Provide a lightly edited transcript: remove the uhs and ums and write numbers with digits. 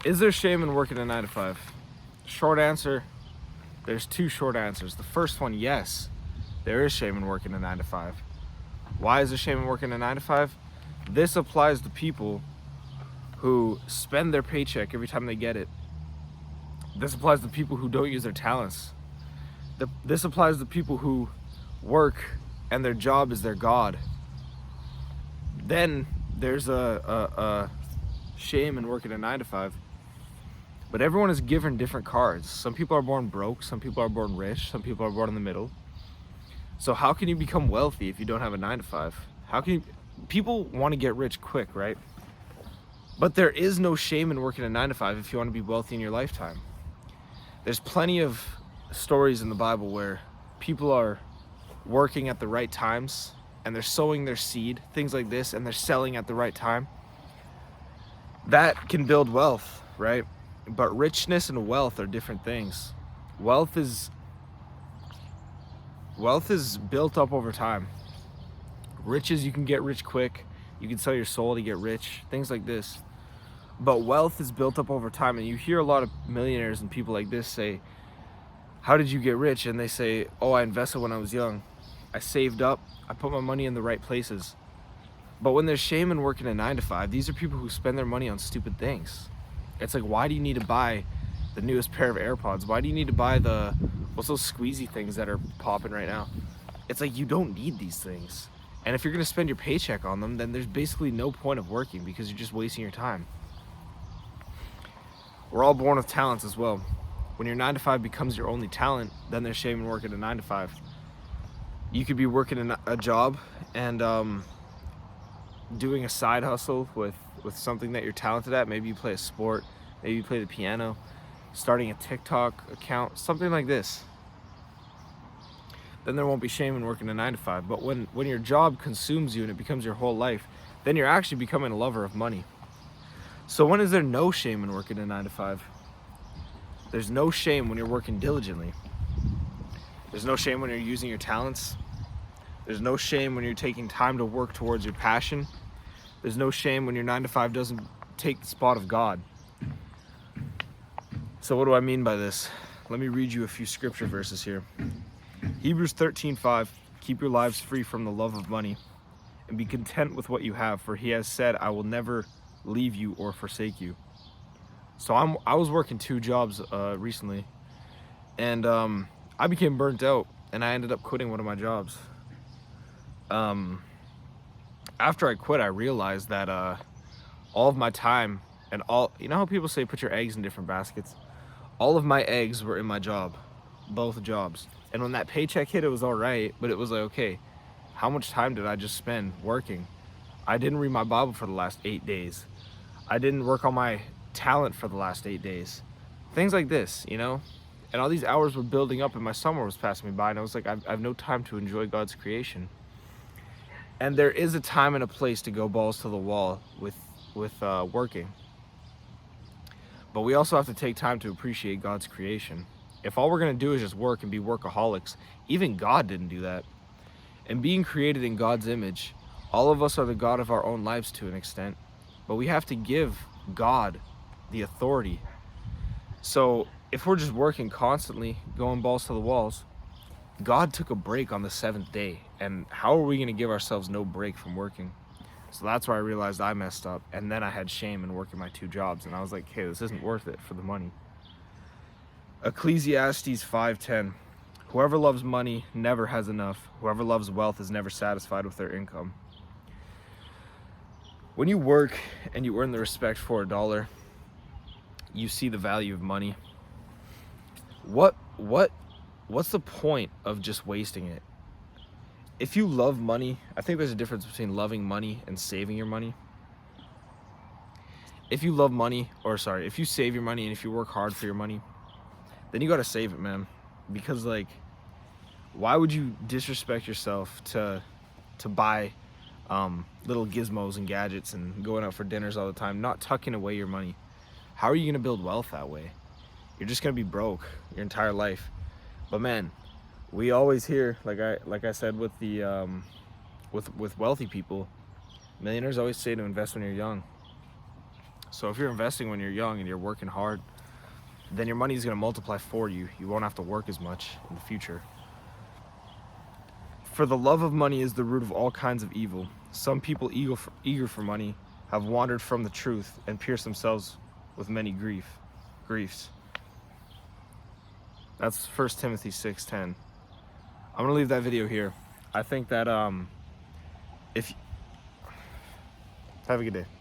Is there shame in working a 9 to 5? Short answer, there's two short answers. The first one, yes, there is shame in working a 9 to 5. Why is there shame in working a 9 to 5? This applies to people who spend their paycheck every time they get it. This applies to people who don't use their talents. This applies to people who work and their job is their God. Then there's a shame in working a 9 to 5. But everyone is given different cards. Some people are born broke, some people are born rich, some people are born in the middle. So how can you become wealthy if you don't have a 9 to 5? How can you, people want to get rich quick, right? But there is no shame in working a 9 to 5 if you want to be wealthy in your lifetime. There's plenty of stories in the Bible where people are working at the right times and they're sowing their seed, things like this, and they're selling at the right time. That can build wealth, right? But richness and wealth are different things. Wealth is built up over time. Riches, you can get rich quick. You can sell your soul to get rich, things like this. But wealth is built up over time, and you hear a lot of millionaires and people like this say, how did you get rich? And they say, oh, I invested when I was young. I saved up, I put my money in the right places. But when there's shame in working a 9 to 5, these are people who spend their money on stupid things. It's like, why do you need to buy the newest pair of AirPods? Why do you need to buy what's those squeezy things that are popping right now? It's like, you don't need these things. And if you're gonna spend your paycheck on them, then there's basically no point of working because you're just wasting your time. We're all born with talents as well. When your 9 to 5 becomes your only talent, then there's shame in working a 9 to 5. You could be working a job and doing a side hustle with something that you're talented at. Maybe you play a sport, maybe you play the piano, starting a TikTok account, something like this. Then there won't be shame in working a 9 to 5. But when your job consumes you and it becomes your whole life, then you're actually becoming a lover of money. So when is there no shame in working a 9 to 5? There's no shame when you're working diligently. There's no shame when you're using your talents. There's no shame when you're taking time to work towards your passion. There's no shame when your 9 to 5 doesn't take the spot of God. So what do I mean by this? Let me read you a few scripture verses here. Hebrews 13:5, keep your lives free from the love of money and be content with what you have, for he has said, I will never leave you or forsake you. So I was working 2 jobs recently, and I became burnt out, and I ended up quitting one of my jobs. After I quit, I realized that all of my time and you know how people say put your eggs in different baskets? All of my eggs were in my job, both jobs. And when that paycheck hit, it was all right, but it was like, okay, how much time did I just spend working? I didn't read my Bible for the last 8 days. I didn't work on my talent for the last 8 days. Things like this, you know? And all these hours were building up and my summer was passing me by, and I was like, I have no time to enjoy God's creation. And there is a time and a place to go balls to the wall with working. But we also have to take time to appreciate God's creation. If all we're gonna do is just work and be workaholics, even God didn't do that. And being created in God's image, all of us are the God of our own lives to an extent, but we have to give God the authority. So if we're just working constantly, going balls to the walls, God took a break on the 7th day, and how are we going to give ourselves no break from working? So that's where I realized I messed up, and then I had shame in working my 2 jobs, and I was like, hey, this isn't worth it for the money. Ecclesiastes 5:10, whoever loves money never has enough. Whoever loves wealth is never satisfied with their income. When you work and you earn the respect for a dollar, you see the value of money. What's the point of just wasting it? If you love money, I think there's a difference between loving money and saving your money. If you love money, if you save your money and if you work hard for your money, then you gotta save it, man. Because like, why would you disrespect yourself to buy little gizmos and gadgets and going out for dinners all the time, not tucking away your money? How are you gonna build wealth that way? You're just gonna be broke your entire life. But man, we always hear, like I said with the with wealthy people, millionaires always say to invest when you're young. So if you're investing when you're young and you're working hard, then your money is going to multiply for you. You won't have to work as much in the future. For the love of money is the root of all kinds of evil. Some people eager for money have wandered from the truth and pierced themselves with many griefs. That's 1 Timothy 6:10. I'm gonna leave that video here. I think that if have a good day.